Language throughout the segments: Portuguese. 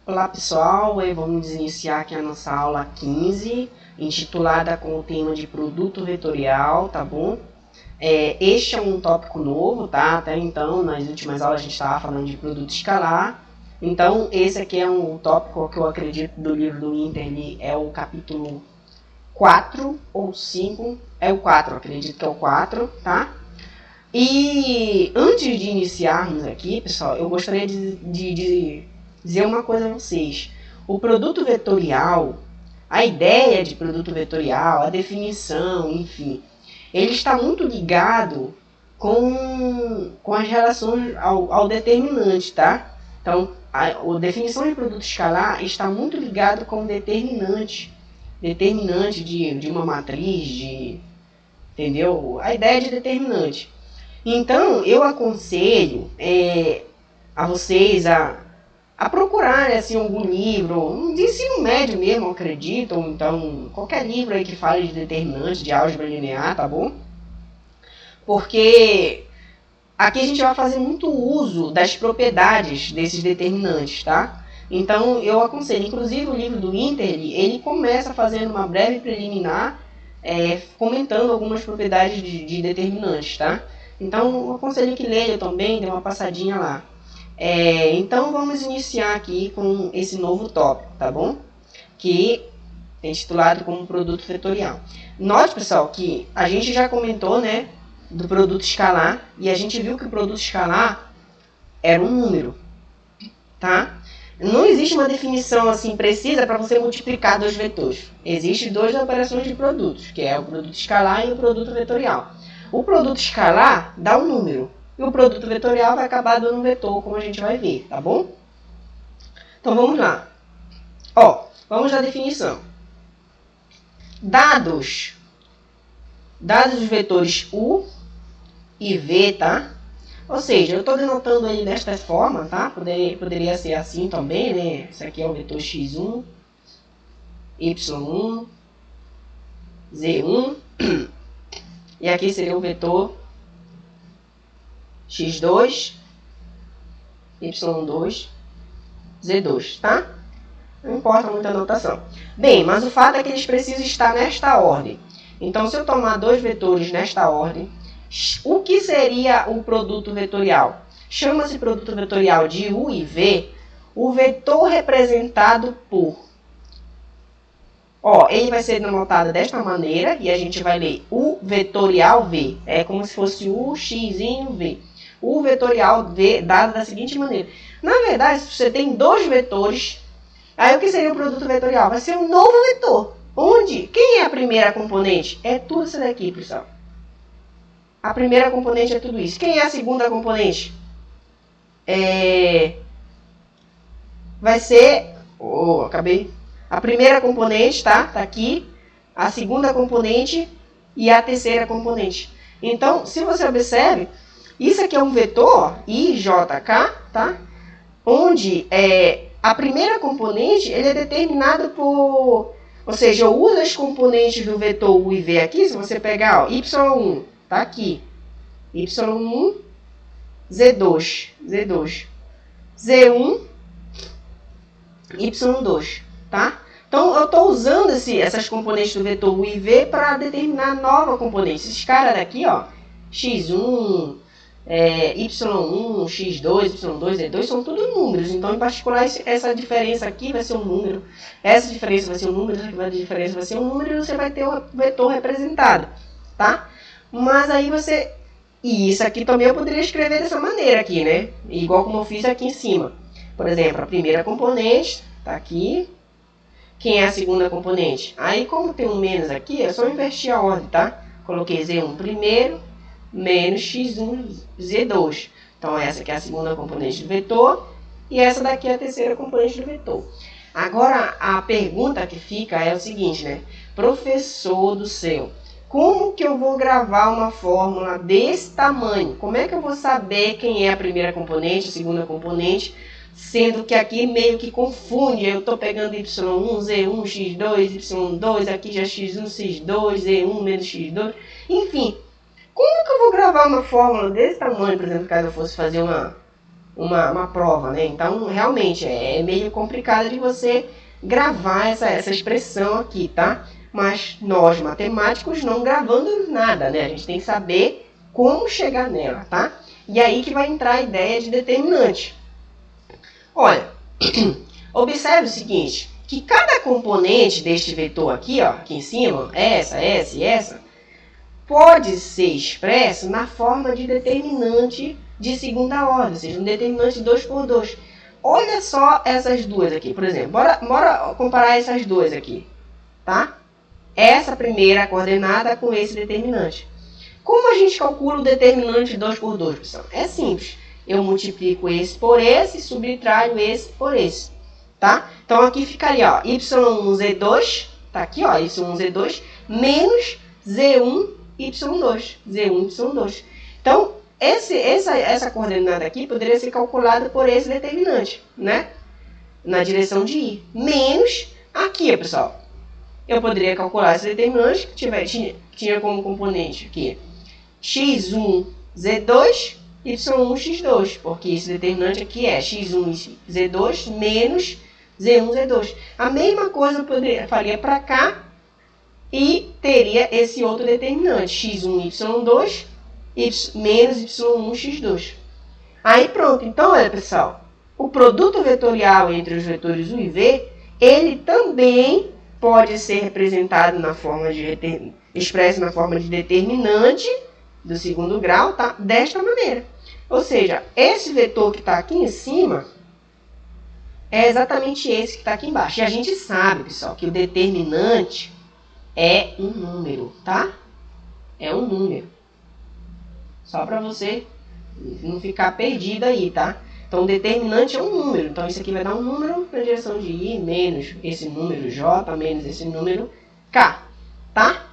Olá pessoal, vamos iniciar aqui a nossa aula 15, intitulada com o tema de produto vetorial, tá bom? Este é um tópico novo, tá? Até então, nas últimas aulas a gente estava falando de produto escalar. Então, esse aqui é um tópico que eu acredito do livro do Interli, é o capítulo 4 ou 5, é o 4, acredito que é o 4, tá? E antes de iniciarmos aqui, pessoal, eu gostaria de dizer uma coisa a vocês. O produto vetorial, a ideia de produto vetorial, a definição, enfim, ele está muito ligado com as relações ao determinante, tá? Então, a definição de produto escalar está muito ligado com o determinante de uma matriz, entendeu? A ideia de determinante. Então, eu aconselho a vocês a procurarem assim, algum livro, de ensino médio mesmo, acredito, ou então qualquer livro aí que fale de determinantes, de álgebra linear, tá bom? Porque aqui a gente vai fazer muito uso das propriedades desses determinantes, tá? Então, eu aconselho, inclusive o livro do Interli, ele começa fazendo uma breve preliminar, comentando algumas propriedades de determinantes, tá? Então, eu aconselho que leia também, dê uma passadinha lá. Então, vamos iniciar aqui com esse novo tópico, tá bom? Que é intitulado como produto vetorial. Note, pessoal, que a gente já comentou, né, do produto escalar, e a gente viu que o produto escalar era um número, tá? Não existe uma definição assim precisa para você multiplicar dois vetores. Existem duas operações de produtos, que é o produto escalar e o produto vetorial. O produto escalar dá um número, e o produto vetorial vai acabar dando um vetor, como a gente vai ver, tá bom? Então vamos lá. Vamos à definição. Dados os vetores U e V, tá? Ou seja, eu estou denotando ele desta forma, tá? Poderia ser assim também, né? Esse aqui é o vetor x1, y1, z1. E aqui seria o vetor x2, y2, z2, tá? Não importa muita anotação. Bem, mas o fato é que eles precisam estar nesta ordem. Então, se eu tomar dois vetores nesta ordem, o que seria o produto vetorial? Chama-se produto vetorial de U e V, o vetor representado por... ele vai ser denotado desta maneira, e a gente vai ler U vetorial V. É como se fosse U, X, V. U vetorial V dado da seguinte maneira. Na verdade, se você tem dois vetores, aí o que seria o produto vetorial? Vai ser um novo vetor. Onde? Quem é a primeira componente? É tudo isso daqui, pessoal. A primeira componente é tudo isso. Quem é a segunda componente? Vai ser... A primeira componente, tá? Tá aqui. A segunda componente e a terceira componente. Então, se você observe, isso aqui é um vetor, IJK, tá? Onde a primeira componente ele é determinado por... Ou seja, eu uso as componentes do vetor U e V aqui. Se você pegar, Y1, tá aqui. Y1, Z2, Z1, Y2, tá? Então, eu estou usando essas componentes do vetor U e V para determinar nova componente. Esses caras daqui, ó, X1, Y1, X2, Y2, Z2, são tudo números. Então, em particular, essa diferença aqui vai ser um número, essa diferença vai ser um número, essa diferença vai ser um número, e você vai ter um vetor representado, tá? Mas aí você... E isso aqui também eu poderia escrever dessa maneira aqui, né? Igual como eu fiz aqui em cima. Por exemplo, a primeira componente está aqui. Quem é a segunda componente? Aí, como tem um menos aqui, é só inverter a ordem, tá? Coloquei Z1 primeiro, menos X1, Z2. Então, essa aqui é a segunda componente do vetor. E essa daqui é a terceira componente do vetor. Agora, a pergunta que fica é o seguinte, né? Professor do céu, como que eu vou gravar uma fórmula desse tamanho? Como é que eu vou saber quem é a primeira componente, a segunda componente, sendo que aqui meio que confunde? Eu estou pegando Y1, Z1, X2, Y2, aqui já X1, X2, Z1 menos X2. Enfim, como que eu vou gravar uma fórmula desse tamanho, por exemplo, caso eu fosse fazer uma prova, né? Então, realmente, é meio complicado de você gravar essa expressão aqui, tá? Mas nós, matemáticos, não gravando nada, né? A gente tem que saber como chegar nela, tá? E aí que vai entrar a ideia de determinante. Olha, observe o seguinte, que cada componente deste vetor aqui, ó, aqui em cima, essa e essa, pode ser expresso na forma de determinante de segunda ordem, ou seja, um determinante 2 por 2. Olha só essas duas aqui, por exemplo. Bora comparar essas duas aqui, tá? Essa primeira coordenada com esse determinante. Como a gente calcula o determinante 2 por 2, pessoal? É simples. Eu multiplico esse por esse e subtraio esse por esse, tá? Então, aqui ficaria, ó, y1z2, tá aqui, ó, y1z2, menos z1, y2, z1, y2. Então, essa coordenada aqui poderia ser calculada por esse determinante, né? Na direção de i. Menos aqui, pessoal. Eu poderia calcular esse determinante que tinha como componente aqui x1, z2, y1, x2. Porque esse determinante aqui é x1, z2 menos z1, z2. A mesma coisa eu faria para cá e teria esse outro determinante, x1, y2 menos y1, x2. Aí pronto. Então, olha, pessoal, o produto vetorial entre os vetores u e v, ele também pode ser representado na forma expresso na forma de determinante do segundo grau, tá? Desta maneira. Ou seja, esse vetor que está aqui em cima é exatamente esse que está aqui embaixo. E a gente sabe, pessoal, que o determinante é um número, tá? É um número. Só para você não ficar perdido aí, tá? Então, o determinante é um número. Então, isso aqui vai dar um número na direção de i, menos esse número j, menos esse número k, tá?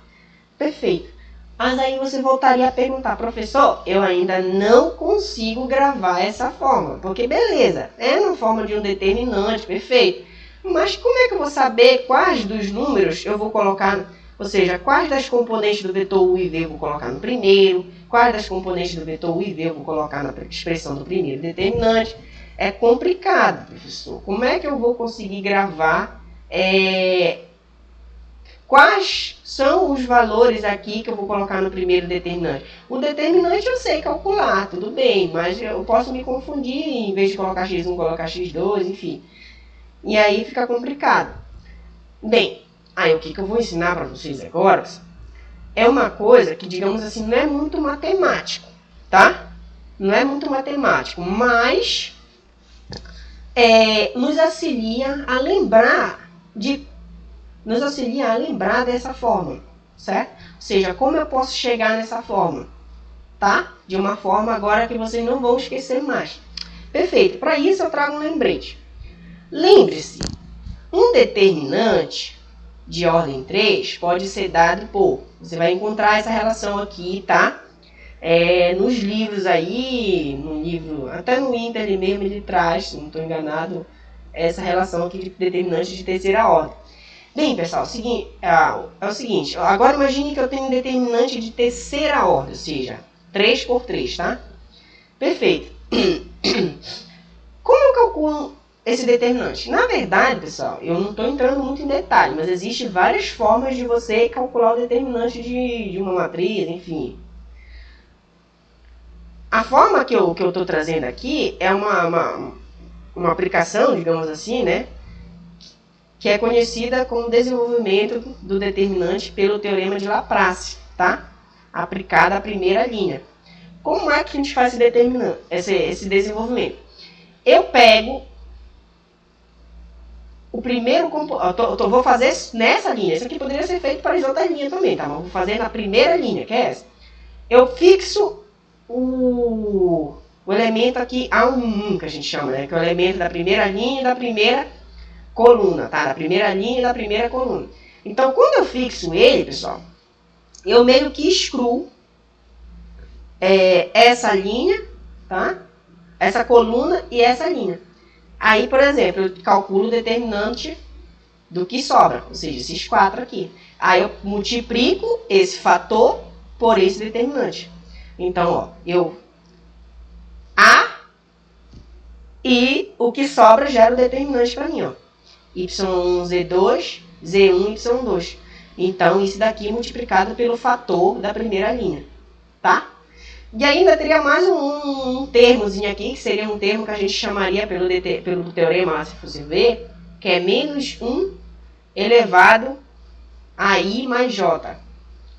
Perfeito. Mas aí você voltaria a perguntar, professor, eu ainda não consigo gravar essa forma. Porque, beleza, é na forma de um determinante, perfeito. Mas como é que eu vou saber quais dos números eu vou colocar, ou seja, quais das componentes do vetor u e v eu vou colocar no primeiro, quais das componentes do vetor u e v eu vou colocar na expressão do primeiro determinante? É complicado, professor. Como é que eu vou conseguir gravar quais são os valores aqui que eu vou colocar no primeiro determinante? O determinante eu sei calcular, tudo bem, mas eu posso me confundir, em vez de colocar x1, colocar x2, enfim. E aí fica complicado. Bem, aí o que eu vou ensinar para vocês agora é uma coisa que, digamos assim, não é muito matemático, tá? Não é muito matemático, mas nos auxilia a lembrar dessa forma, certo? Ou seja, como eu posso chegar nessa forma, tá? De uma forma agora que vocês não vão esquecer mais. Perfeito, para isso eu trago um lembrete. Lembre-se, um determinante de ordem 3 pode ser dado por... Você vai encontrar essa relação aqui, tá? Nos livros aí, no livro, até no Inter mesmo ele traz, se não estou enganado, essa relação aqui de determinante de terceira ordem. Bem, pessoal, é o seguinte, agora imagine que eu tenho um determinante de terceira ordem, ou seja, 3 por 3, tá? Perfeito. Como eu calculo esse determinante? Na verdade, pessoal, eu não estou entrando muito em detalhe, mas existem várias formas de você calcular o determinante de uma matriz, enfim. A forma que eu estou trazendo aqui é uma aplicação, digamos assim, né? Que é conhecida como desenvolvimento do determinante pelo teorema de Laplace, tá? Aplicada à primeira linha. Como é que a gente faz esse desenvolvimento? Eu pego o primeiro componente, vou fazer nessa linha. Isso aqui poderia ser feito para as outras linhas também, tá? Mas vou fazer na primeira linha, que é essa. Eu fixo o elemento aqui A1, que a gente chama, né? Que é o elemento da primeira linha e da primeira coluna, tá? Da primeira linha e da primeira coluna. Então, quando eu fixo ele, pessoal, eu meio que excluo essa linha, tá? Essa coluna e essa linha. Aí, por exemplo, eu calculo o determinante do que sobra, ou seja, esses 4 aqui. Aí eu multiplico esse fator por esse determinante. Então, ó, A E o que sobra gera o determinante para mim, ó. Y1, Z2, Z1, Y2. Então, isso daqui multiplicado pelo fator da primeira linha, tá? E ainda teria mais um termozinho aqui, que seria um termo que a gente chamaria pelo teorema, se você ver, que é menos 1 elevado a I mais J,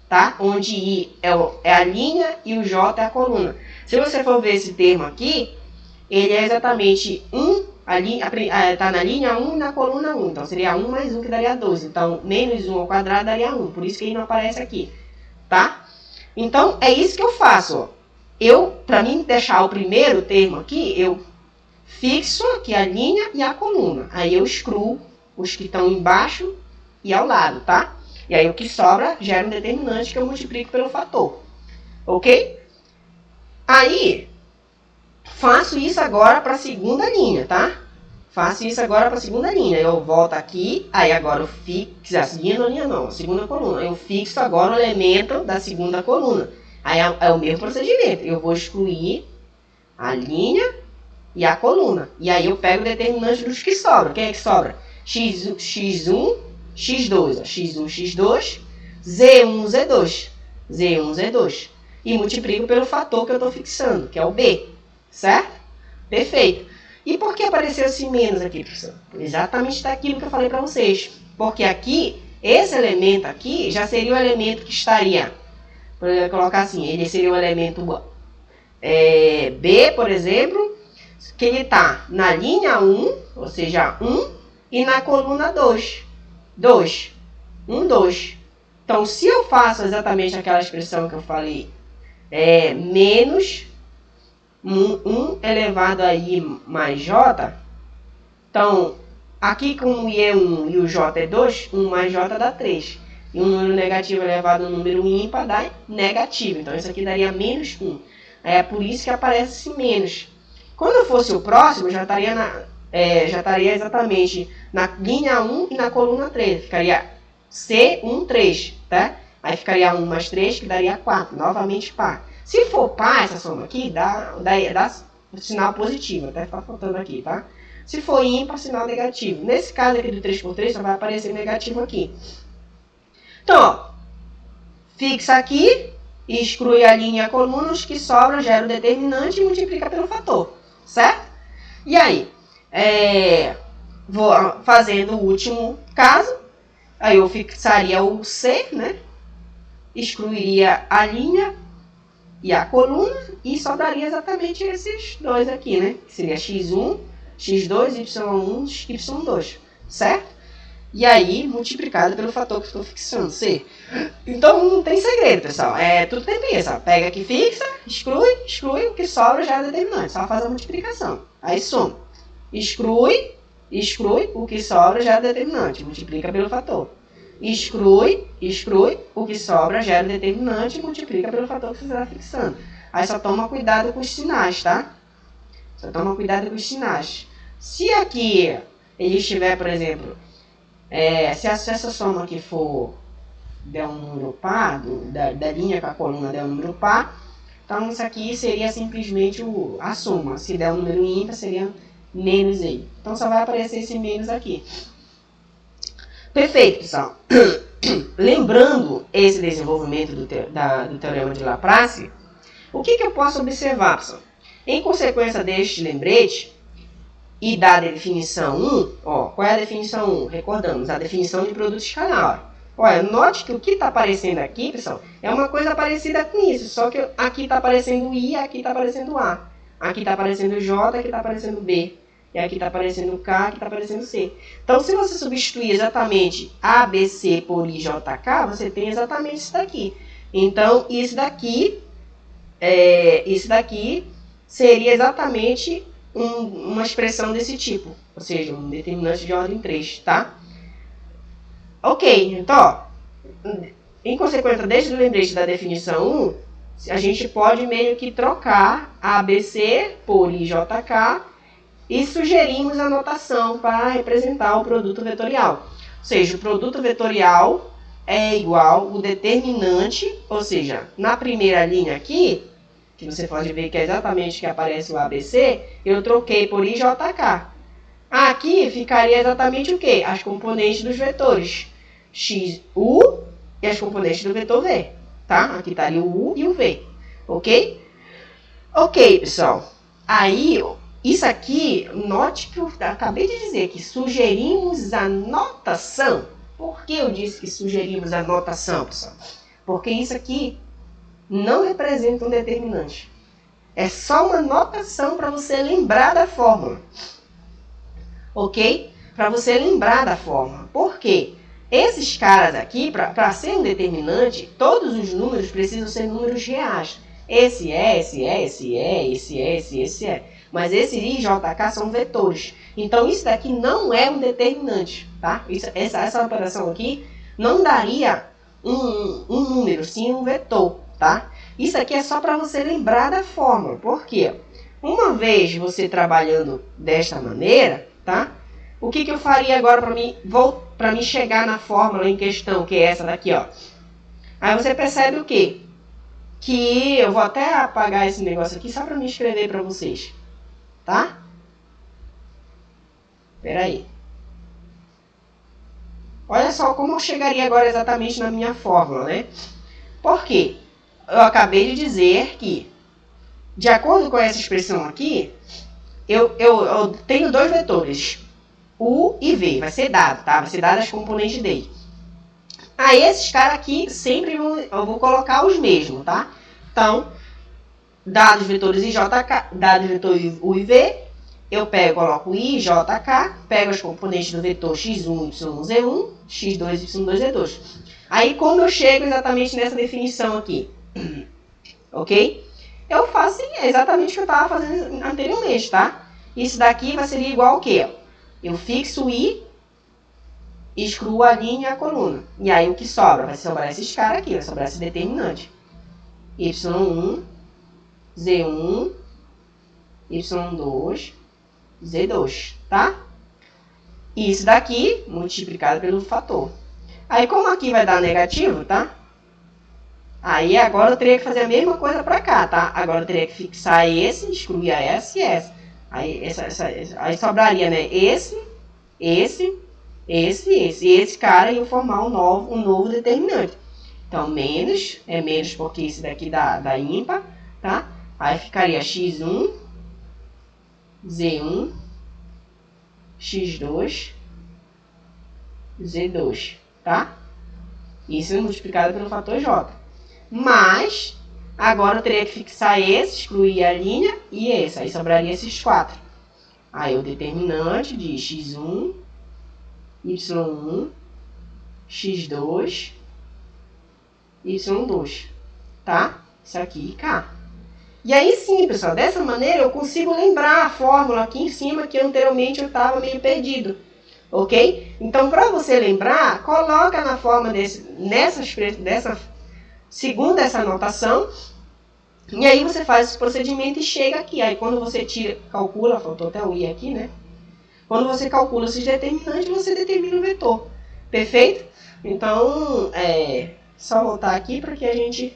tá? Onde I é a linha e o J é a coluna. Se você for ver esse termo aqui, ele é exatamente 1, está na linha 1 e na coluna 1. Então, seria 1 mais 1, que daria 12. Então, menos 1 ao quadrado daria 1. Por isso que ele não aparece aqui, tá? Então, é isso que eu faço, ó. Para mim deixar o primeiro termo aqui, eu fixo aqui a linha e a coluna. Aí eu excluo os que estão embaixo e ao lado, tá? E aí o que sobra gera um determinante que eu multiplico pelo fator. Ok? Aí, faço isso agora para a segunda linha, tá? Faço isso agora para a segunda linha. Eu volto aqui, aí agora eu fixo, a segunda coluna. Eu fixo agora o elemento da segunda coluna. Aí é o mesmo procedimento. Eu vou excluir a linha e a coluna. E aí eu pego o determinante dos que sobram. Quem é que sobra? X1, X2. Ó. X1, X2. Z1, Z2. Z1, Z2. E multiplico pelo fator que eu estou fixando, que é o B. Certo? Perfeito. E por que apareceu esse menos aqui, professor? Exatamente daquilo que eu falei para vocês. Porque aqui, esse elemento aqui, já seria o elemento que estaria... Por colocar assim, ele seria o elemento B, por exemplo, que ele está na linha 1, ou seja, 1, e na coluna 2. 2. 1, 2. Então, se eu faço exatamente aquela expressão que eu falei, menos 1 elevado a I mais J, então, aqui como I é 1 e o J é 2, 1 mais J dá 3. E um número negativo elevado a um número ímpar dá negativo. Então, isso aqui daria menos 1. É por isso que aparece esse menos. Quando fosse o próximo, já estaria exatamente na linha 1 e na coluna 3. Ficaria C1, 3, tá? Aí ficaria 1 mais 3, que daria 4. Novamente par. Se for par, essa soma aqui, dá sinal positivo. Até ficar faltando aqui, tá? Se for ímpar, sinal negativo. Nesse caso aqui do 3 por 3, só vai aparecer negativo aqui. Então, ó, fixa aqui, exclui a linha e a coluna, os que sobram gera o determinante e multiplica pelo fator, certo? E aí, vou fazendo o último caso, aí eu fixaria o C, né? Excluiria a linha e a coluna e sobraria exatamente esses dois aqui, né? Que seria x1, x2, y1, y2, certo? E aí, multiplicado pelo fator que eu estou fixando, C. Então, não tem segredo, pessoal. Tudo tem pensa. Pega aqui, fixa, exclui, o que sobra já é determinante. Só faz a multiplicação. Aí, soma. Exclui, o que sobra já é determinante. Multiplica pelo fator. Exclui, o que sobra já é determinante. Multiplica pelo fator que você está fixando. Aí, só toma cuidado com os sinais, tá? Só toma cuidado com os sinais. Se aqui ele estiver, por exemplo... se essa soma aqui der um número par, da linha com a coluna der um número par, então isso aqui seria simplesmente a soma. Se der um número ímpar, seria menos aí. Então só vai aparecer esse menos aqui. Perfeito, pessoal. Lembrando esse desenvolvimento do teorema de Laplace, o que eu posso observar, pessoal? Em consequência deste lembrete, e da definição 1, qual é a definição 1? Recordamos, a definição de produto escalar. Olha, note que o que está aparecendo aqui, pessoal, é uma coisa parecida com isso, só que aqui está aparecendo I, aqui está aparecendo A. Aqui está aparecendo J, aqui está aparecendo B. E aqui está aparecendo K, aqui está aparecendo C. Então, se você substituir exatamente A, B, C por I, J, K, você tem exatamente isso daqui. Então, isso daqui seria exatamente... uma expressão desse tipo, ou seja, um determinante de ordem 3, tá? Ok, então, em consequência deste lembrete da definição 1, a gente pode meio que trocar ABC por IJK e sugerimos a notação para representar o produto vetorial. Ou seja, o produto vetorial é igual o determinante, ou seja, na primeira linha aqui, que você pode ver que é exatamente o que aparece o ABC, eu troquei por IJK. Aqui ficaria exatamente o quê? As componentes dos vetores XU e as componentes do vetor V, tá? Aqui estaria o U e o V, ok? Ok, pessoal. Aí, isso aqui, note que eu acabei de dizer que sugerimos a notação. Por que eu disse que sugerimos a notação, pessoal? Porque isso aqui não representa um determinante. É só uma notação para você lembrar da fórmula. Ok? Para você lembrar da fórmula. Por quê? Esses caras aqui, para ser um determinante, todos os números precisam ser números reais. Esse é, esse é, esse é, esse é, esse é. Mas esse I e JK são vetores. Então, isso daqui não é um determinante, tá? Essa operação aqui não daria um número, sim um vetor, tá? Isso aqui é só para você lembrar da fórmula. Por quê? Uma vez você trabalhando desta maneira, tá? O que eu faria agora para mim chegar na fórmula em questão, que é essa daqui, ó? Aí você percebe o quê? Que eu vou até apagar esse negócio aqui só para me escrever para vocês, tá? Espera aí. Olha só como eu chegaria agora exatamente na minha fórmula, né? Por quê? Eu acabei de dizer que, de acordo com essa expressão aqui, eu tenho dois vetores, U e V, vai ser dado, tá? Vai ser dado as componentes dele. Aí esses caras aqui, sempre eu vou colocar os mesmos, tá? Então, dados vetores IJK, dados vetores U e V, eu coloco I e JK, pego as componentes do vetor x1, y1, x2, y2, z2. Aí, como eu chego exatamente nessa definição aqui? Ok? Eu faço exatamente o que eu estava fazendo anteriormente, tá? Isso daqui vai ser igual ao quê? Eu fixo o I, excluo a linha e a coluna. E aí o que sobra? Vai sobrar esses caras aqui, vai sobrar esse determinante. Y1, Z1, Y2, Z2, tá? Isso daqui multiplicado pelo fator. Aí como aqui vai dar negativo, tá? Aí agora eu teria que fazer a mesma coisa para cá, tá? Agora eu teria que fixar esse, excluir a essa e essa. Aí sobraria, né? Esse. E esse cara ia formar um novo determinante. Então, menos, é menos porque esse daqui dá ímpar, tá? Aí ficaria x1, z1, x2, z2, tá? Isso é multiplicado pelo fator j. Mas, agora eu teria que fixar esse, excluir a linha e esse. Aí sobraria esses quatro. Aí o determinante de x1, y1, x2, y2, tá? Isso aqui e cá. E aí sim, pessoal, dessa maneira eu consigo lembrar a fórmula aqui em cima que anteriormente eu estava meio perdido, ok? Então, para você lembrar, coloca na forma segundo essa anotação, e aí você faz esse procedimento e chega aqui. Aí quando você calcula, faltou até o i aqui, né? Quando você calcula esses determinantes, você determina o vetor. Perfeito? Então, só voltar aqui para que a gente...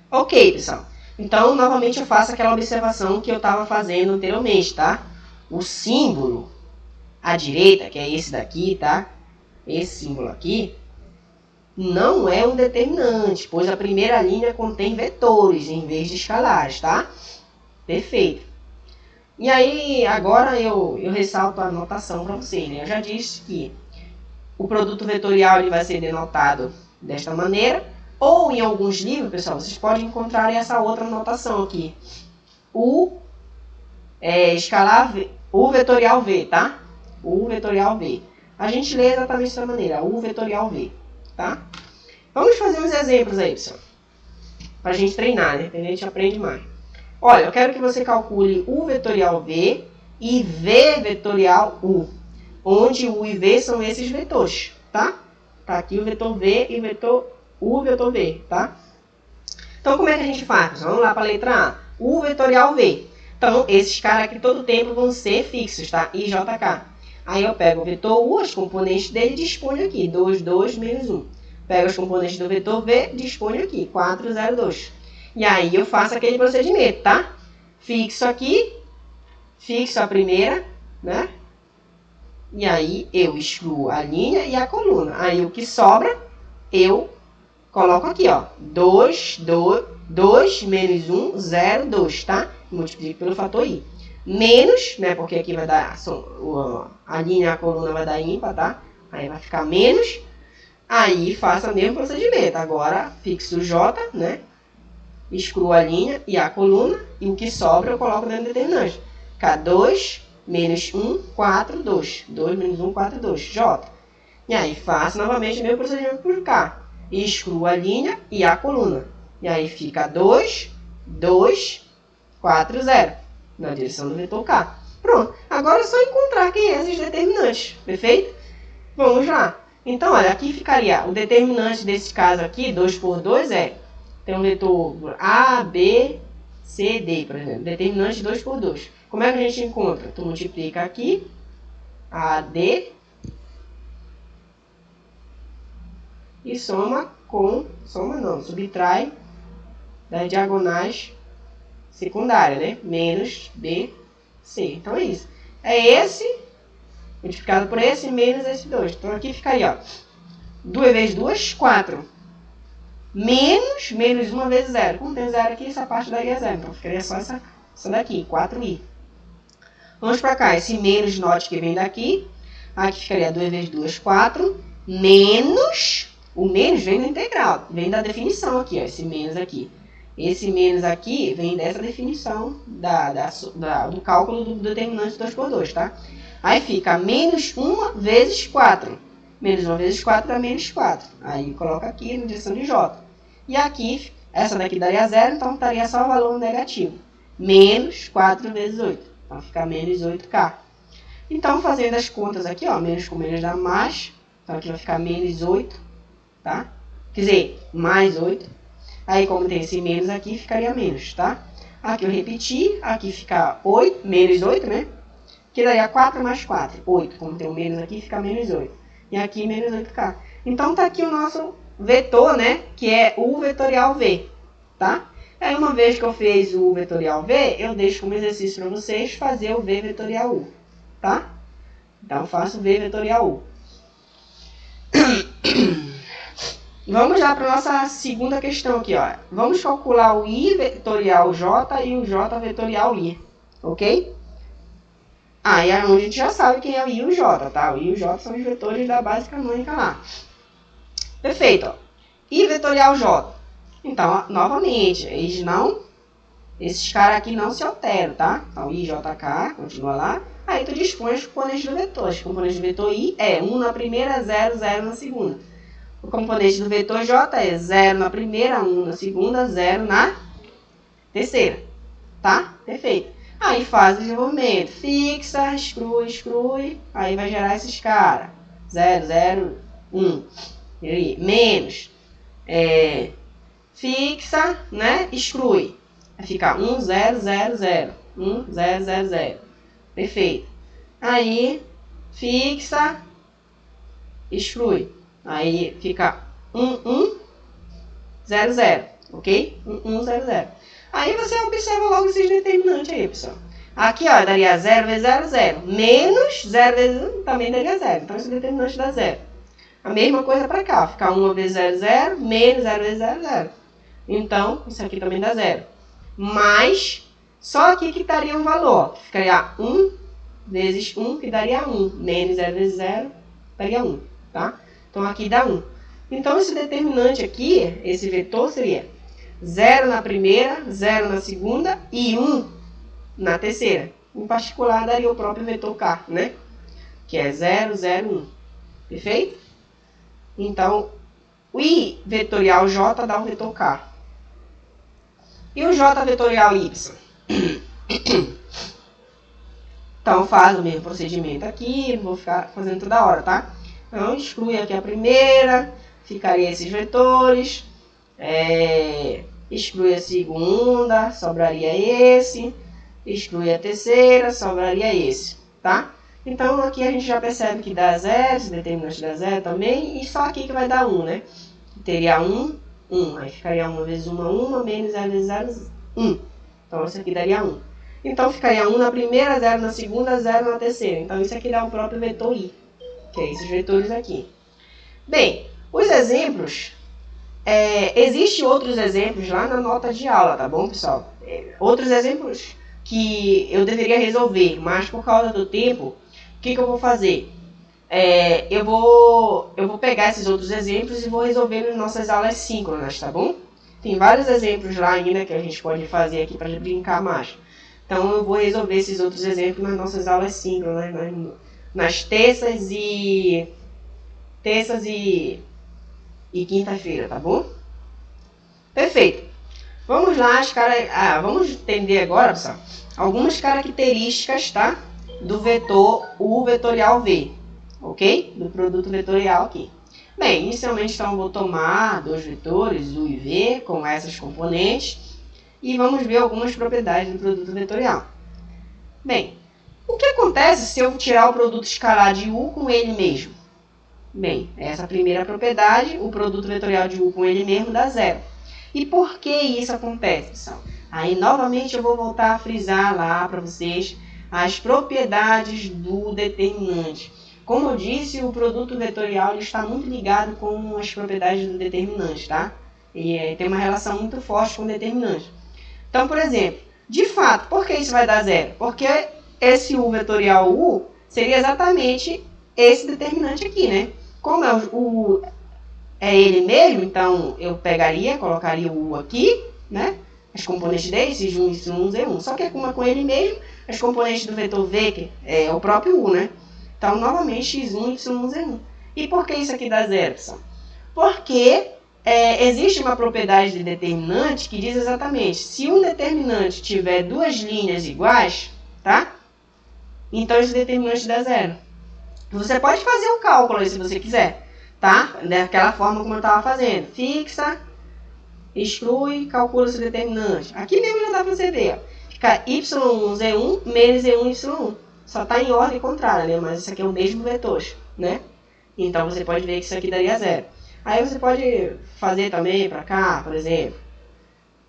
Ok, pessoal. Então, novamente eu faço aquela observação que eu estava fazendo anteriormente, tá? O símbolo à direita, que é esse daqui, tá? Esse símbolo aqui, não é um determinante, pois a primeira linha contém vetores em vez de escalares, tá? Perfeito. E aí, agora eu ressalto a notação para vocês, né? Eu já disse que o produto vetorial ele vai ser denotado desta maneira, ou em alguns livros, pessoal, vocês podem encontrar essa outra notação aqui. O vetorial V, tá? O vetorial V. A gente lê exatamente dessa maneira, U vetorial V, tá? Vamos fazer uns exemplos aí, pessoal, para a gente treinar, né? A gente aprende mais. Olha, eu quero que você calcule U vetorial V e V vetorial U, onde U e V são esses vetores, tá? Tá aqui o vetor V e o vetor U vetor V, tá? Então, como é que a gente faz? Vamos lá para a letra A. U vetorial V. Então, esses caras aqui todo tempo vão ser fixos, tá? I, J, K. Aí eu pego o vetor U, as componentes dele e disponho aqui. 2, 2, menos 1. Pego os componentes do vetor V, disponho aqui, 4, 0, 2. E aí eu faço aquele procedimento, tá? Fixo aqui, fixo a primeira, né? E aí eu excluo a linha e a coluna. Aí o que sobra, eu coloco aqui, ó. 2 menos 1, 0, 2, tá? Multiplico pelo fator I. Menos, né? Porque aqui vai dar, a linha e a coluna vai dar ímpar, tá? Aí vai ficar menos. Aí faço o mesmo procedimento. Agora fixo o J, né? Excluo a linha e a coluna. E o que sobra eu coloco dentro do determinante. Fica 2 menos 1, 4, 2. 2 menos 1, 4, 2. J. E aí faço novamente o mesmo procedimento por cá. Excluo a linha e a coluna. E aí fica 2, 2, 4, 0. Na direção do vetor K. Pronto. Agora é só encontrar quem é esses determinantes. Perfeito? Vamos lá. Então, olha, aqui ficaria o determinante desse caso aqui, 2 por 2, tem um vetor A, B, C, D, por exemplo. Determinante 2 por 2. Como é que a gente encontra? Tu multiplica aqui, A, D, e subtrai das diagonais secundárias, né? Menos B, C. Então é isso. É esse multiplicado por esse menos esse 2. Então aqui ficaria, ó, 2 vezes 2, 4. Menos 1 vezes 0. Como tem 0 aqui, essa parte daria 0. Então ficaria só essa daqui, 4i. Vamos para cá. Esse menos note que vem daqui. Aqui ficaria 2 vezes 2, 4. Menos. O menos vem da integral. Vem da definição aqui, ó. Esse menos aqui. Esse menos aqui vem dessa definição do cálculo do determinante 2 por 2, tá? Aí fica menos 1 vezes 4. Menos 1 vezes 4 dá menos 4. Aí coloca aqui na direção de J. E aqui, essa daqui daria 0, então estaria só o valor negativo. Menos 4 vezes 8. Então fica menos 8K. Então, fazendo as contas aqui, ó, menos com menos dá mais. Então aqui vai ficar menos 8, tá? Quer dizer, mais 8. Aí, como tem esse menos aqui, ficaria menos, tá? Aqui eu repeti, aqui fica 8, menos 8, né? Que daria 4 mais 4, 8. Como tem o menos aqui, fica menos 8. E aqui, menos 8K. Então, tá aqui o nosso vetor, né? Que é o vetorial V, tá? Aí, uma vez que eu fiz o vetorial V, eu deixo como exercício para vocês fazer o V vetorial U, tá? Então, eu faço o V vetorial U. Vamos lá para a nossa segunda questão aqui, ó. Vamos calcular o I vetorial J e o J vetorial I, ok? E aí a gente já sabe quem é o I e o J, tá? O I e o J são os vetores da base canônica lá. Perfeito, ó. I vetorial J. Então, ó, novamente, esses caras aqui não se alteram, tá? Então, I, J, K, continua lá. Aí tu dispõe os componentes do vetor. Os componentes do vetor I é 1 na primeira, 0, 0 na segunda. O componente do vetor J é 0 na primeira, 1 na segunda, 0 na terceira. Tá? Perfeito. Aí faz o desenvolvimento. Fixa, exclui. Aí vai gerar esses caras. 0, 0, 1. E aí, menos. Fixa, né? Exclui. Vai ficar 1, 0, 0, 0. 1, 0, 0, 0. Perfeito. Aí, fixa, exclui. Aí fica 1, 1, 0, 0, ok? 1, 1, 0, 0. Aí você observa logo esses determinantes aí, pessoal. Aqui, ó, daria 0 vezes 0, 0. Menos 0 vezes 1 também daria 0. Então, esse determinante dá 0. A mesma coisa para cá, ó. Fica 1 vezes 0, 0. Menos 0 vezes 0, 0. Então, isso aqui também dá 0. Mas, só aqui que daria um valor. Ficaria 1 vezes 1, que daria 1. Menos 0 vezes 0, daria 1, tá? Então, aqui dá 1. Então, esse determinante aqui, esse vetor, seria 0 na primeira, 0 na segunda e 1 na terceira. Em particular, daria o próprio vetor K, né? Que é 0, 0, 1. Perfeito? Então, o I vetorial J dá o vetor K. E o J vetorial Y? Então, faz o mesmo procedimento aqui. Não vou ficar fazendo toda hora, tá? Então, exclui aqui a primeira, ficaria esses vetores, exclui a segunda, sobraria esse, exclui a terceira, sobraria esse, tá? Então, aqui a gente já percebe que dá 0, esse determinante dá 0 também, e só aqui que vai dar 1, né? teria 1, 1. Aí ficaria 1 vezes 1, menos 0 vezes 0, 1. Então, isso aqui daria 1. Então, ficaria 1 na primeira, 0 na segunda, 0 na terceira. Então, isso aqui dá o próprio vetor I, que é esses vetores aqui. Bem, os exemplos, existem outros exemplos lá na nota de aula, tá bom, pessoal? Outros exemplos que eu deveria resolver, mas por causa do tempo, o que eu vou fazer? Eu vou pegar esses outros exemplos e vou resolver nas nossas aulas síncronas, tá bom? Tem vários exemplos lá ainda que a gente pode fazer aqui para brincar mais. Então, eu vou resolver esses outros exemplos nas nossas aulas síncronas, nas terças e quinta-feira, tá bom? Perfeito. Vamos lá, vamos entender agora, pessoal, algumas características, tá? Do vetor U vetorial V, ok? Do produto vetorial aqui. Bem, inicialmente, então, eu vou tomar dois vetores, U e V, com essas componentes, e vamos ver algumas propriedades do produto vetorial. Bem, o que acontece se eu tirar o produto escalar de U com ele mesmo? Bem, essa é a primeira propriedade, o produto vetorial de U com ele mesmo dá zero. E por que isso acontece, pessoal? Aí, novamente, eu vou voltar a frisar lá para vocês as propriedades do determinante. Como eu disse, o produto vetorial ele está muito ligado com as propriedades do determinante, tá? E tem uma relação muito forte com o determinante. Então, por exemplo, de fato, por que isso vai dar zero? Porque esse U vetorial U seria exatamente esse determinante aqui, né? Como é ele mesmo, então eu colocaria o U aqui, né? As componentes dele, x1, y1, z1. Só que como é com ele mesmo, as componentes do vetor V, que é o próprio U, né? Então, novamente, x1, y1, z1. E por que isso aqui dá zero, pessoal? Porque existe uma propriedade de determinante que diz exatamente, se um determinante tiver duas linhas iguais, tá? Então, esse determinante dá zero. Você pode fazer um cálculo aí se você quiser, tá? Daquela forma como eu estava fazendo. Fixa, exclui, calcula esse determinante. Aqui mesmo já dá para você ver. Fica y1z1 menos z1y1. Só está em ordem contrária, né? Mas isso aqui é o mesmo vetor, né? Então, você pode ver que isso aqui daria zero. Aí, você pode fazer também para cá, por exemplo,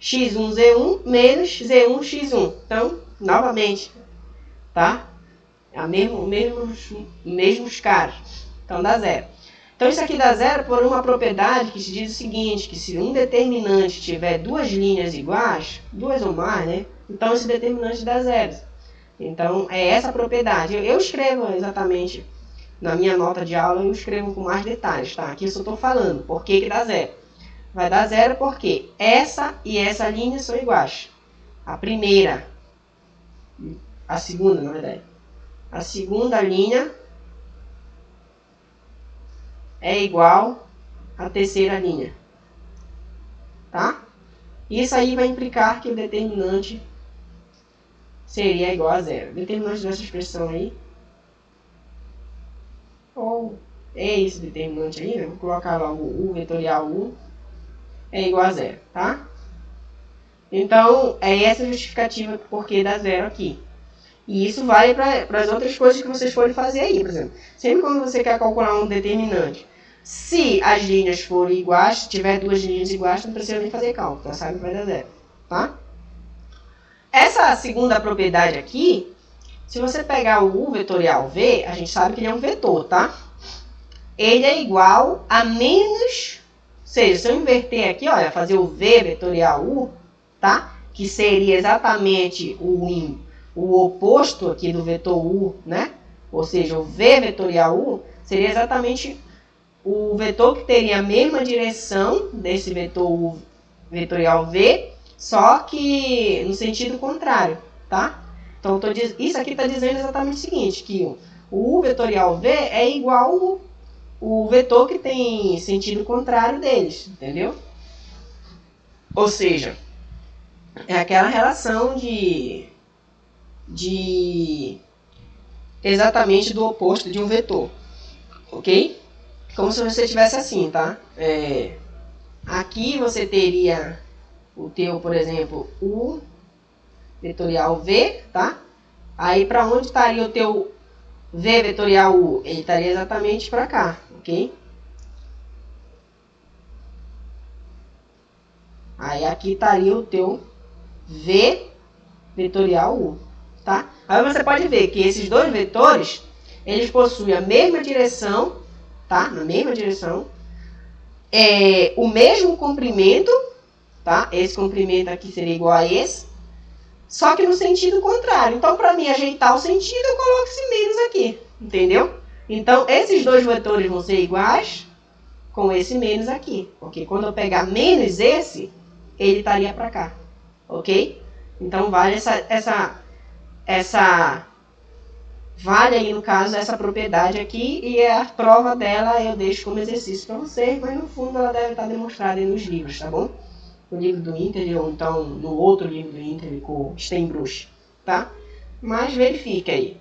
x1z1 menos z1x1. Então, novamente, tá? Mesmos caras. Então, dá zero. Então, isso aqui dá zero por uma propriedade que se diz o seguinte, que se um determinante tiver duas linhas iguais, duas ou mais, né? Então, esse determinante dá zero. Então, é essa a propriedade. Eu escrevo exatamente, na minha nota de aula, eu escrevo com mais detalhes, tá? Aqui eu só estou falando. Por que dá zero? Vai dar zero porque essa e essa linha são iguais. A primeira, a segunda, na verdade. A segunda linha é igual à terceira linha, tá? Isso aí vai implicar que o determinante seria igual a zero. O determinante dessa expressão aí, ou é esse determinante aí, né? Vou colocar logo o U vetorial U, é igual a zero, tá? Então, é essa a justificativa porque dá zero aqui. E isso vale para as outras coisas que vocês forem fazer aí, por exemplo. Sempre quando você quer calcular um determinante, se as linhas forem iguais, se tiver duas linhas iguais, não precisa nem fazer cálculo, já sabe que vai dar zero, tá? Essa segunda propriedade aqui, se você pegar o U vetorial V, a gente sabe que ele é um vetor, tá? Ele é igual a menos, ou seja, se eu inverter aqui, olha, fazer o V vetorial U, tá? Que seria exatamente o oposto aqui do vetor U, né? Ou seja, o V vetorial U seria exatamente o vetor que teria a mesma direção desse vetor U vetorial V, só que no sentido contrário, tá? Então, isso aqui está dizendo exatamente o seguinte, que o U vetorial V é igual o vetor que tem sentido contrário deles, entendeu? Ou seja, é aquela relação exatamente do oposto de um vetor, ok? Como se você tivesse assim, tá? Aqui você teria o teu, por exemplo, U vetorial V, tá? Aí, para onde estaria o teu V vetorial U? Ele estaria exatamente para cá, ok? Aí aqui estaria o teu V vetorial U, tá? Aí você pode ver que esses dois vetores, eles possuem a mesma direção, tá? Na mesma direção. O mesmo comprimento, tá? Esse comprimento aqui seria igual a esse, só que no sentido contrário. Então, para mim ajeitar o sentido, eu coloco esse menos aqui, entendeu? Então, esses dois vetores vão ser iguais com esse menos aqui, porque quando eu pegar menos esse, ele estaria para cá, ok? Então, vale vale aí, no caso, essa propriedade aqui, e a prova dela eu deixo como exercício para vocês, mas no fundo ela deve estar demonstrada aí nos livros, tá bom? No livro do Inter, ou então no outro livro do Inter com Steinbruch, tá? Mas verifique aí.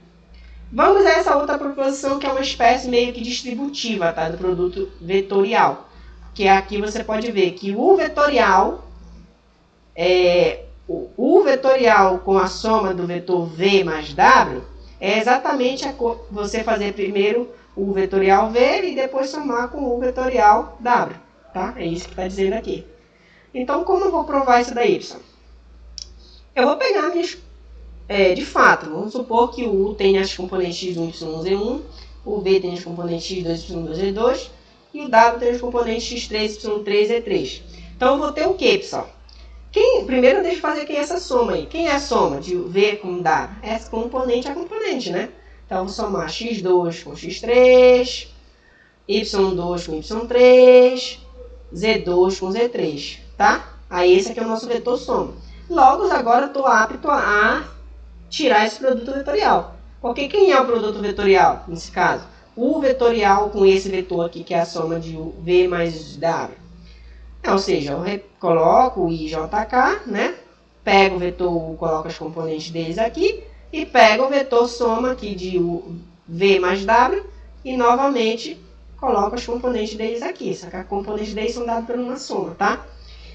Vamos a essa outra proposição, que é uma espécie meio que distributiva, tá? Do produto vetorial. Que aqui você pode ver que o vetorial o vetorial com a soma do vetor V mais W é exatamente você fazer primeiro o vetorial V e depois somar com o vetorial W, tá? É isso que está dizendo aqui. Então, como eu vou provar isso daí, pessoal? Eu vou pegar minhas... de fato, vamos supor que o U tem as componentes x1, y1, z1, o V tem as componentes x2, y2, z2, e o W tem as componentes x3, y3, z3. Então, eu vou ter o quê, pessoal? Primeiro, deixa eu fazer aqui essa soma aí. Quem é a soma de V com W? É componente a componente, né? Então, eu vou somar x2 com x3, y2 com y3, z2 com z3, tá? Aí, esse aqui é o nosso vetor soma. Logo, agora eu estou apto a tirar esse produto vetorial. Porque quem é o produto vetorial, nesse caso? O vetorial com esse vetor aqui, que é a soma de V mais W. Ou seja, eu coloco o IJK, né? Pego o vetor U, coloco as componentes deles aqui, e pego o vetor soma aqui de V mais W, e novamente coloco as componentes deles aqui. Só que as componentes deles são dadas por uma soma, tá?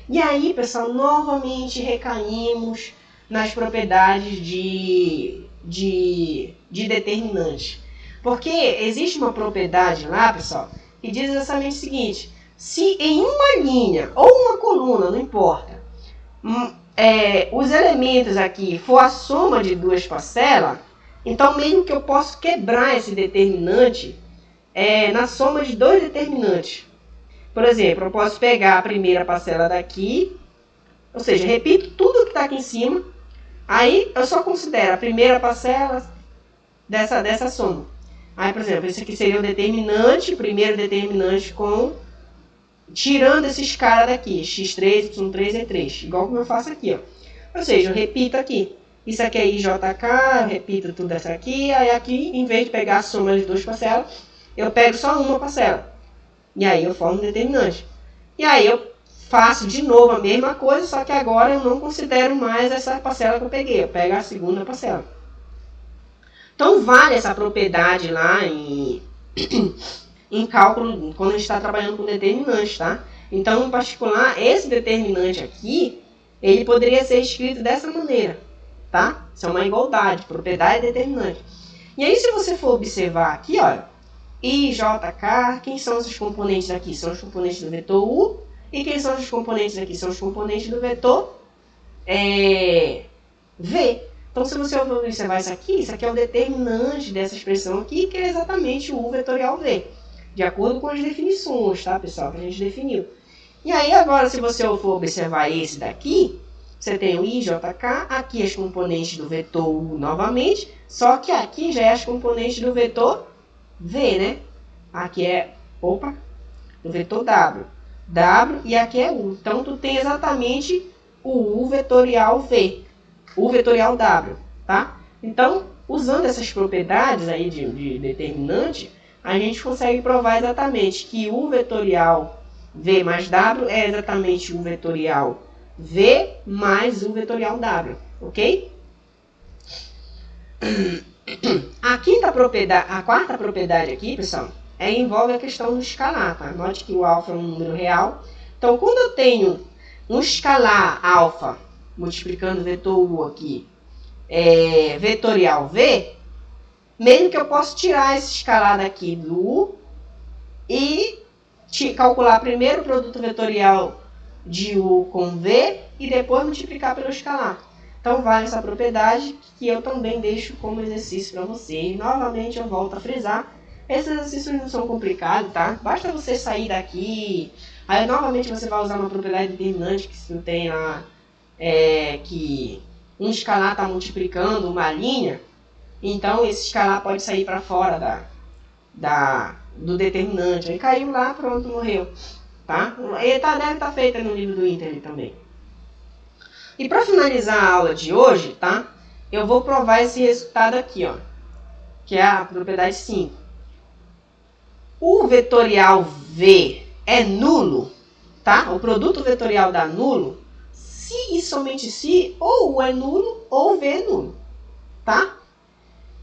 E aí, pessoal, novamente recaímos nas propriedades de determinante. Porque existe uma propriedade lá, pessoal, que diz exatamente o seguinte: se em uma linha ou uma coluna, não importa, os elementos aqui for a soma de duas parcelas, então mesmo que eu posso quebrar esse determinante na soma de dois determinantes. Por exemplo, eu posso pegar a primeira parcela daqui, ou seja, repito tudo que está aqui em cima, aí eu só considero a primeira parcela dessa soma. Aí, por exemplo, esse aqui seria o determinante, o primeiro determinante tirando esses caras daqui, x3, y3, e3, igual como eu faço aqui, ó. Ou seja, eu repito aqui. Isso aqui é IJK, eu repito tudo isso aqui, aí aqui, em vez de pegar a soma de duas parcelas, eu pego só uma parcela. E aí eu formo um determinante. E aí eu faço de novo a mesma coisa, só que agora eu não considero mais essa parcela que eu peguei, eu pego a segunda parcela. Então vale essa propriedade lá em cálculo, quando a gente está trabalhando com determinantes, tá? Então, em particular, esse determinante aqui, ele poderia ser escrito dessa maneira, tá? Isso é uma igualdade, propriedade determinante. E aí, se você for observar aqui, olha, IJK, quem são esses componentes aqui? São os componentes do vetor U. E quem são os componentes aqui? São os componentes do vetor V. Então, se você observar isso aqui é o determinante dessa expressão aqui, que é exatamente o U vetorial V. De acordo com as definições, tá, pessoal? Que a gente definiu. E aí, agora, se você for observar esse daqui, você tem o IJK, aqui as componentes do vetor U novamente, só que aqui já é as componentes do vetor V, né? Aqui é, do vetor W. W e aqui é U. Então, tu tem exatamente o U vetorial V. U vetorial W, tá? Então, usando essas propriedades aí de determinante, a gente consegue provar exatamente que U vetorial V mais W é exatamente U vetorial V mais U vetorial W, ok? A quarta propriedade aqui, pessoal, envolve a questão do escalar, tá? Note que o alfa é um número real. Então, quando eu tenho um escalar alfa multiplicando o vetor U aqui, vetorial V, mesmo que eu possa tirar esse escalar daqui do U e calcular primeiro o produto vetorial de U com V e depois multiplicar pelo escalar. Então, vale essa propriedade que eu também deixo como exercício para você. E, novamente, eu volto a frisar. Esses exercícios não são complicados, tá? Basta você sair daqui. Aí, novamente, você vai usar uma propriedade determinante que se tem lá, que um escalar está multiplicando uma linha. Então, esse escalar pode sair para fora do determinante. Aí caiu lá, pronto, morreu. Tá? E deve estar feita no livro do Inter também. E para finalizar a aula de hoje, tá? Eu vou provar esse resultado aqui, ó, que é a propriedade 5. O vetorial V é nulo, tá? O produto vetorial dá nulo se e somente se ou U é nulo ou V é nulo, tá?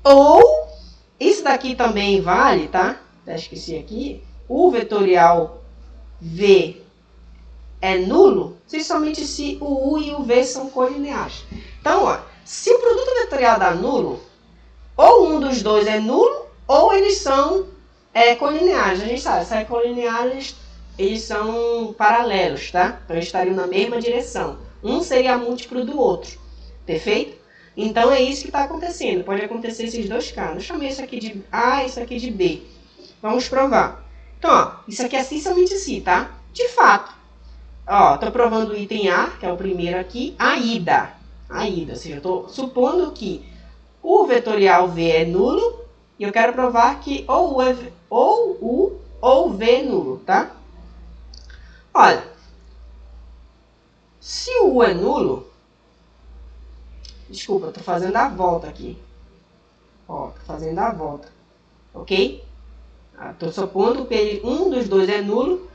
Ou, isso daqui também vale, tá? Até esqueci aqui. O vetorial V é nulo se somente se o U e o V são colineares. Então, ó, se o produto vetorial dá nulo, ou um dos dois é nulo, ou eles são colineares. A gente sabe, se é colineares, eles são paralelos, tá? Então, eles estariam na mesma direção. Um seria múltiplo do outro. Perfeito? Então, é isso que está acontecendo. Pode acontecer esses dois casos. Eu chamei isso aqui de A e isso aqui de B. Vamos provar. Então, ó, isso aqui é sim somente se, tá? De fato. Ó, estou provando o item A, que é o primeiro aqui, a ida. Ou seja, eu estou supondo que o vetorial V é nulo e eu quero provar que ou U ou V é nulo, tá? Olha, se o U é nulo, desculpa, estou fazendo a volta aqui. Ó, estou fazendo a volta, ok? Estou supondo que um dos dois é nulo.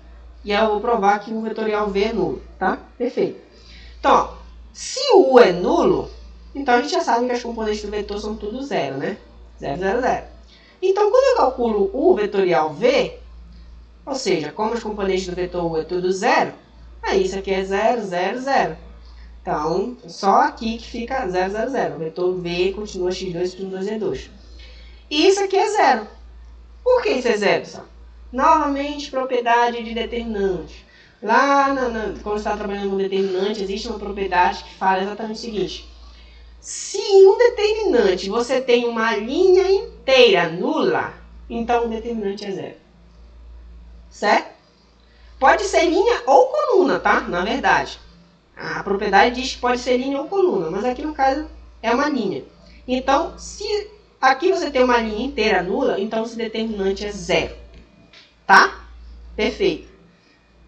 E eu vou provar que o vetorial V é nulo, tá? Perfeito. Então, ó, se o U é nulo, então a gente já sabe que as componentes do vetor são tudo zero, né? 0, 0, 0. Então, quando eu calculo o vetorial V, ou seja, como as componentes do vetor U é tudo zero, aí isso aqui é 0, 0, 0. Então, só aqui que fica 0, 0, 0. O vetor V continua x2, y2 é 2. E isso aqui é zero. Por que isso é zero, pessoal? Novamente, propriedade de determinante. Lá, quando você está trabalhando com determinante, existe uma propriedade que fala exatamente o seguinte. Se em um determinante você tem uma linha inteira nula, então o determinante é zero. Certo? Pode ser linha ou coluna, tá? Na verdade. A propriedade diz que pode ser linha ou coluna, mas aqui no caso é uma linha. Então, se aqui você tem uma linha inteira nula, então esse determinante é zero. Tá? Perfeito.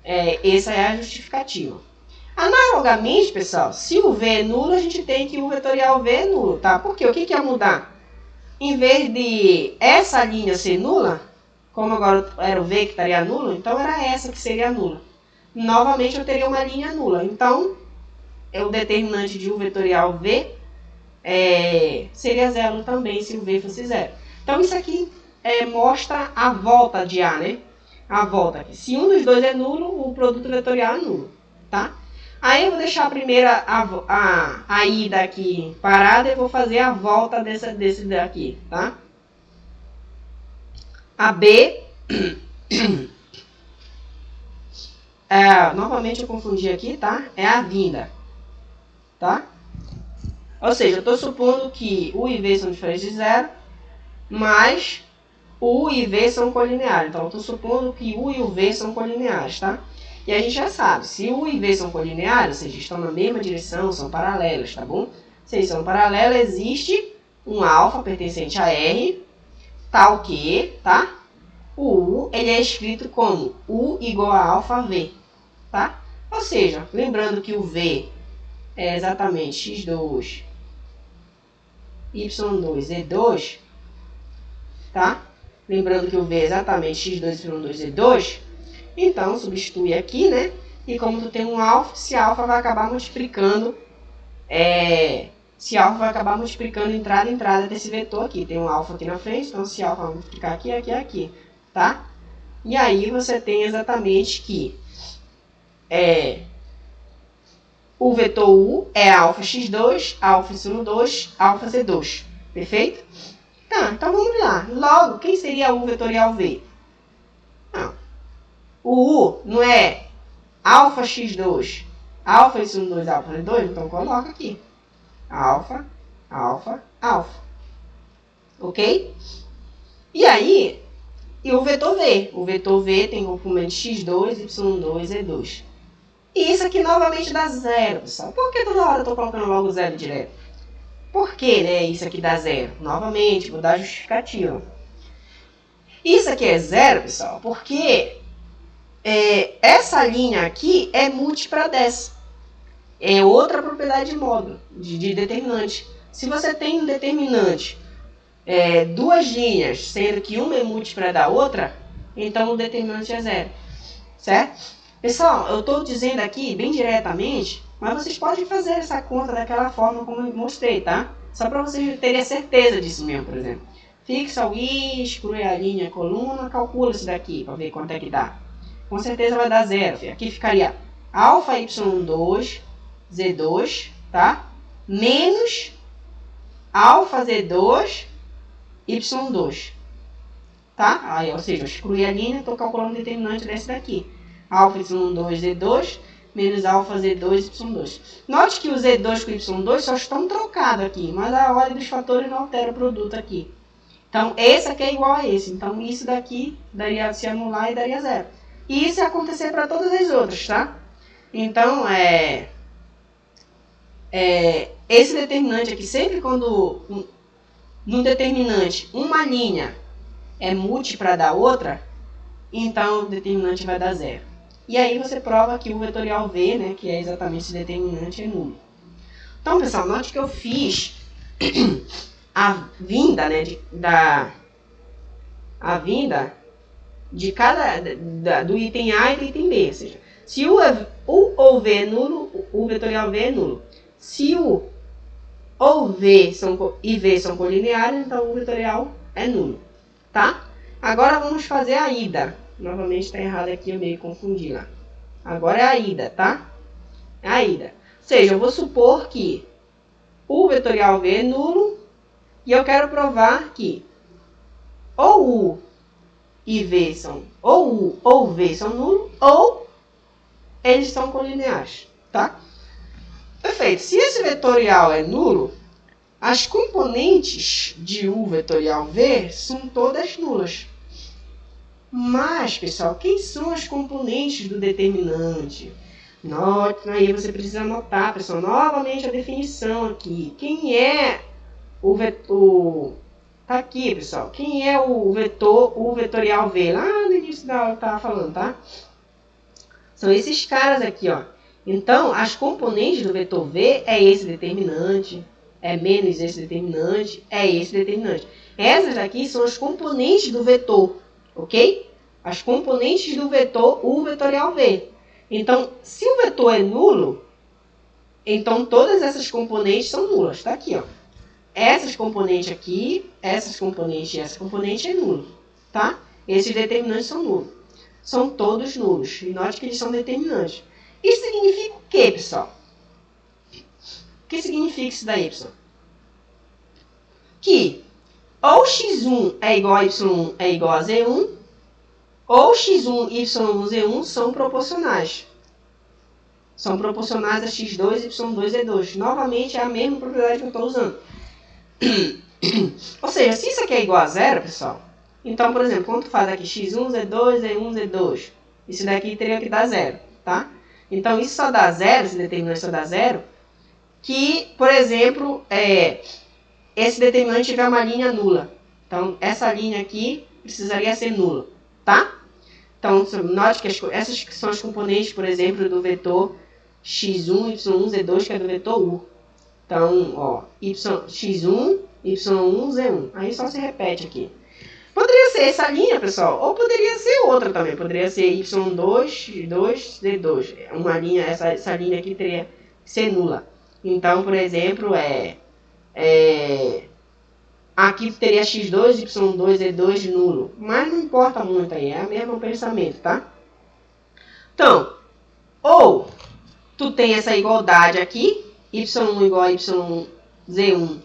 Essa é a justificativa. Analogamente, pessoal, se o V é nulo, a gente tem que o vetorial V é nulo, tá? Por quê? O que ia mudar? Em vez de essa linha ser nula, como agora era o V que estaria nulo, então era essa que seria nula. Novamente, eu teria uma linha nula. Então, o determinante de U vetorial V seria zero também, se o V fosse zero. Então, isso aqui mostra a volta de A, né? A volta aqui. Se um dos dois é nulo, o produto vetorial é nulo, tá? Aí eu vou deixar a primeira a ida aqui parada e vou fazer a volta desse daqui, tá? A B, novamente eu confundi aqui, tá? É a vinda, tá? Ou seja, eu estou supondo que U e V são diferentes de zero, mas U e V são colineares. Então, eu estou supondo que U e o V são colineares, tá? E a gente já sabe, se U e V são colineares, ou seja, estão na mesma direção, são paralelos, tá bom? Se eles são paralelos, existe um alfa pertencente a R, tal que, tá? O U, ele é escrito como U igual a alfa V, tá? Ou seja, lembrando que o V é exatamente x2, y2, e2, tá? Lembrando que o V é exatamente x2, y2, e2, então substitui aqui, né? E como tu tem um alfa, esse alfa vai acabar multiplicando, entrada em entrada desse vetor aqui. Tem um alfa aqui na frente, então esse alfa vai multiplicar aqui, aqui, aqui, tá? E aí você tem exatamente que o vetor U é alfa x2, alfa y2, alfa z2. Perfeito? Tá, então vamos lá. Logo, quem seria o vetorial V? Não. O U não é alfa x2, alfa y2, alfa z2, então coloca aqui. Alfa, alfa, alfa. Ok? E aí, e o vetor V? O vetor V tem componente x2, y2, z2. E isso aqui novamente dá zero, pessoal. Por que toda hora eu estou colocando logo zero direto? Por que, né, isso aqui dá zero? Novamente, vou dar a justificativa. Isso aqui é zero, pessoal, porque essa linha aqui é múltipla dessa. É outra propriedade de módulo, de determinante. Se você tem um determinante, duas linhas, sendo que uma é múltipla da outra, então o determinante é zero. Certo? Pessoal, eu estou dizendo aqui bem diretamente, mas vocês podem fazer essa conta daquela forma como eu mostrei, tá? Só para vocês terem certeza disso mesmo, por exemplo. Fixa o i, exclui a linha, a coluna, calcula isso daqui para ver quanto é que dá. Com certeza vai dar zero. Aqui ficaria alfa y2, z2, tá? Menos alfa z2, y2. Tá? Aí, ou seja, eu excluí a linha e estou calculando o determinante desse daqui. Alfa y2, z2, menos alfa z2, y2. Note que o z2 com o y2 só estão trocados aqui, mas a ordem dos fatores não altera o produto aqui. Então, esse aqui é igual a esse. Então, isso daqui daria se anular e daria zero. E isso ia acontecer para todas as outras, tá? Então, esse determinante aqui, sempre quando no determinante uma linha é múltipla da outra, então o determinante vai dar zero. E aí você prova que o vetorial V, né, que é exatamente esse determinante, é nulo. Então, pessoal, note que eu fiz a vinda, né, a vinda de do item A e do item B. Ou seja, se o ou V é nulo, o vetorial V é nulo. Se o ou V e V são colineares, então o vetorial é nulo. Tá? Agora vamos fazer a ida. Novamente está errado aqui, eu meio confundi lá. Agora é a ida, tá? É a ida. Ou seja, eu vou supor que o vetorial V é nulo e eu quero provar que ou U e V são, ou U ou V são nulos, ou eles são colineares, tá? Perfeito. Se esse vetorial é nulo, as componentes de U vetorial V são todas nulas. Mas, pessoal, quem são as componentes do determinante? Note, aí você precisa anotar, pessoal, novamente a definição aqui. Quem é o vetor? Tá aqui, pessoal. Quem é o vetorial V? Lá no início da aula eu estava falando, tá? São esses caras aqui, ó. Então, as componentes do vetor V é esse determinante, é menos esse determinante, é esse determinante. Essas aqui são as componentes do vetor, ok? As componentes do vetor U vetorial V. Então, se o vetor é nulo, então todas essas componentes são nulas. Está aqui, ó. Essas componentes aqui, essas componentes e essa componente é nulo, tá? Esses determinantes são nulos. São todos nulos. E note que eles são determinantes. Isso significa o quê, pessoal? O que significa isso daí, pessoal? Que ou x1 é igual a y1 é igual a z1, ou x1, y1, z1 são proporcionais. São proporcionais a x2, y2, z2. Novamente, é a mesma propriedade que eu estou usando. Ou seja, se isso aqui é igual a zero, pessoal, então, por exemplo, quando tu faz aqui x1, z2, z1, z2, isso daqui teria que dar zero, tá? Então, isso só dá zero, esse determinante só dá zero, que, por exemplo, esse determinante tiver uma linha nula. Então, essa linha aqui precisaria ser nula, tá? Então, note que essas são as componentes, por exemplo, do vetor x1, y1, z2, que é do vetor U. Então, ó, x1, y1, z1. Aí só se repete aqui. Poderia ser essa linha, pessoal, ou poderia ser outra também. Poderia ser y2, x2, z2. Uma linha, essa linha aqui teria que ser nula. Então, por exemplo, aqui teria x2, y2, z2 nulo. Mas não importa muito aí, é o mesmo pensamento, tá? Então, ou tu tem essa igualdade aqui, y1 igual a y1, z1,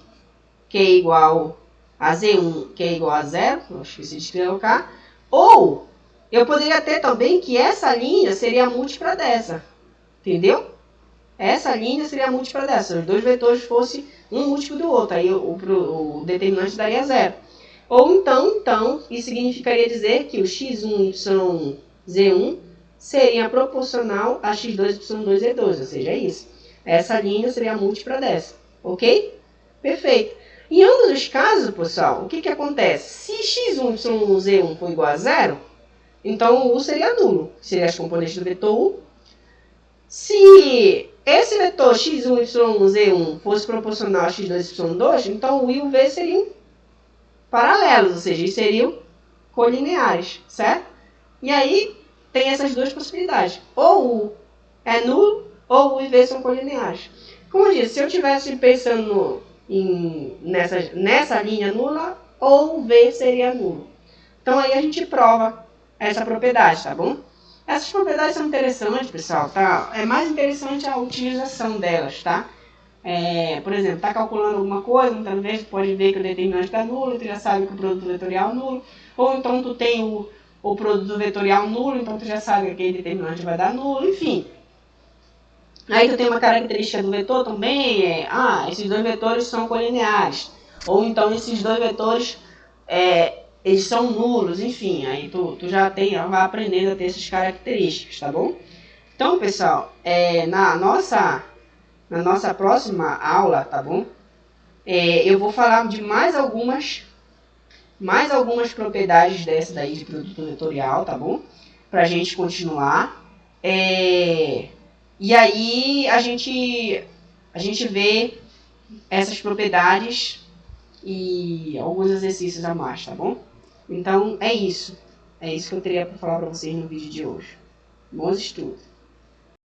que é igual a z1, que é igual a zero, eu esqueci de colocar, ou eu poderia ter também que essa linha seria a múltipla dessa. Entendeu? Essa linha seria a múltipla dessa. Os dois vetores fossem um múltiplo do outro. Aí o determinante daria 0. Ou então, isso significaria dizer que o x1, y, z1 seria proporcional a x2, y2, z2. Ou seja, é isso. Essa linha seria a múltipla dessa. Ok? Perfeito. Em ambos os casos, pessoal, o que acontece? Se x1, y1, z1 for igual a 0, então o u seria nulo. Seria as componentes do vetor u. Se esse vetor x1, y1, z1 fosse proporcional a x2, y2, então o i e o v seriam paralelos, ou seja, eles seriam colineares, certo? E aí tem essas duas possibilidades. Ou u é nulo, ou u e v são colineares. Como eu disse, se eu estivesse pensando nessa linha nula, ou o v seria nulo. Então aí a gente prova essa propriedade, tá bom? Essas propriedades são interessantes, pessoal, tá? É mais interessante a utilização delas, tá? Por exemplo, está calculando alguma coisa, muitas vezes pode ver que o determinante está nulo, tu já sabe que o produto vetorial é nulo. Ou então tu tem o produto vetorial nulo, então tu já sabe que aquele determinante vai dar nulo, enfim. Aí tu tem uma característica do vetor também, esses dois vetores são colineares. Ou então esses dois vetores, eles são nulos, enfim. Aí tu já vai aprendendo a ter essas características, tá bom? Então, pessoal, na nossa próxima aula, tá bom? Eu vou falar de mais algumas propriedades dessa daí de produto vetorial, tá bom? Pra gente continuar. E aí a gente vê essas propriedades e alguns exercícios a mais, tá bom? Então é isso. É isso que eu teria para falar para vocês no vídeo de hoje. Bons estudos!